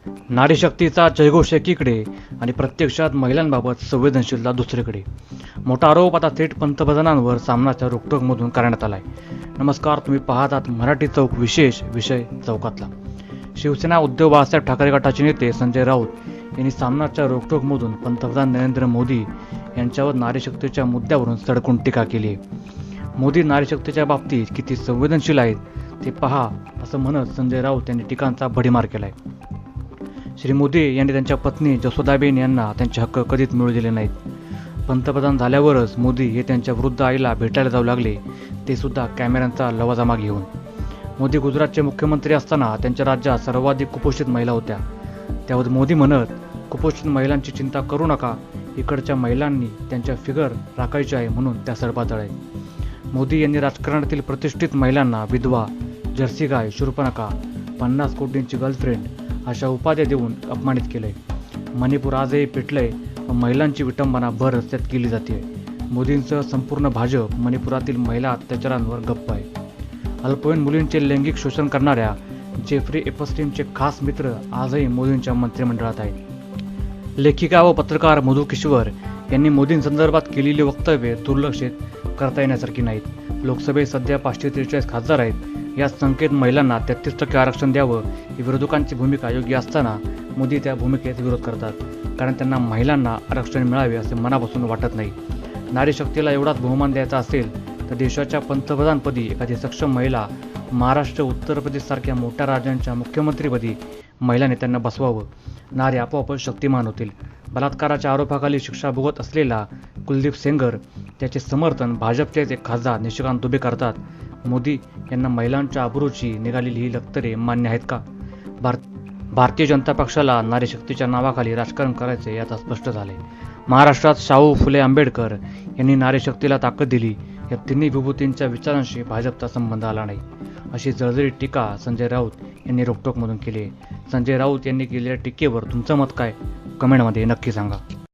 नारीशक्तीचा जयघोष एकीकडे आणि प्रत्यक्षात महिलांबाबत संवेदनशीलता दुसरीकडे. मोठा आरोप आता थेट पंतप्रधानांवर सामनाच्या रोकटोकमधून करण्यात आलाय. नमस्कार, तुम्ही पाहत आहात मराठी चौक, विशेष विषय चौकातला. शिवसेना उद्धव बाळासाहेब ठाकरे गटाचे नेते संजय राऊत यांनी सामनाच्या रोकटोकमधून पंतप्रधान नरेंद्र मोदी यांच्यावर नारीशक्तीच्या मुद्द्यावरून सडकून टीका केली आहे. मोदी नारीशक्तीच्या बाबतीत किती संवेदनशील आहेत ते पहा, असं म्हणत संजय राऊत यांनी टीकांचा भडीमार केलाय. श्री मोदी यांनी त्यांच्या पत्नी जसोदाबेन यांना त्यांचे हक्क कधीच मिळू दिले नाहीत. पंतप्रधान झाल्यावरच मोदी हे त्यांच्या वृद्ध आईला भेटायला जाऊ लागले, ते सुद्धा कॅमेऱ्यांचा लवाजमा घेऊन. मोदी गुजरातचे मुख्यमंत्री असताना त्यांच्या राज्यात सर्वाधिक कुपोषित महिला होत्या. त्यावर मोदी म्हणत, कुपोषित महिलांची चिंता करू नका, इकडच्या महिलांनी त्यांच्या फिगर राखायची आहे म्हणून त्या सडपातळ आहेत. मोदी यांनी राजकारणातील प्रतिष्ठित महिलांना विधवा, जर्सी गाय, शूर्पणखा, 50 कोटींची गर्लफ्रेंड अशा उपाध्या देऊन अपमानित केलंय. मणिपूर आजही पेटलंय व महिलांची विटंबना भर रस्त्यात केली जाते. मोदींसह संपूर्ण भाजप मणिपुरातील महिला अत्याचारांवर गप्प आहे. अल्पवयीन मुलींचे लैंगिक शोषण करणाऱ्या जेफ्री एपस्टीनचे खास मित्र आजही मोदींच्या मंत्रिमंडळात आहेत. लेखिका व पत्रकार मधु किश्वर यांनी मोदींसंदर्भात केलेली वक्तव्ये दुर्लक्षित करता येण्यासारखी नाहीत. लोकसभेत सध्या 543 खासदार आहेत. या संख्येत महिलांना 33% आरक्षण द्यावं ही विरोधकांची भूमिका योग्य असताना मोदी त्या भूमिकेत विरोध करतात, कारण त्यांना महिलांना आरक्षण मिळावे असे मनापासून वाटत नाही. नारी शक्तीला एवढाच बहुमान द्यायचा असेल तर देशाच्या पंतप्रधानपदी एखादी सक्षम महिला, महाराष्ट्र, उत्तर प्रदेशसारख्या मोठ्या राज्यांच्या मुख्यमंत्रीपदी महिला नेत्यांना बसवावं. नारी आपोआपच शक्तिमान होतील. बलात्काराच्या आरोपाखाली शिक्षा भोगत असलेला कुलदीप सेंगर, त्याचे समर्थन भाजपचेच एक खासदार निशिकांत दुबे करतात. मोदी यांना महिलांच्या अब्रूची निघालेली ही लक्तरे मान्य आहेत का? भारतीय जनता पक्षाला नारीशक्तीच्या नावाखाली राजकारण करायचे यात स्पष्ट झाले. महाराष्ट्रात शाहू फुले आंबेडकर यांनी नारीशक्तीला ताकद दिली. या तिन्ही विभूतींच्या विचारांशी भाजपचा संबंध आला नाही, अशी जळजळीत टीका संजय राऊत यांनी रोकटोकमधून केली आहे. संजय राऊत यांनी केलेल्या टीकेवर तुमचं मत काय? कमेंटमध्ये नक्की सांगा.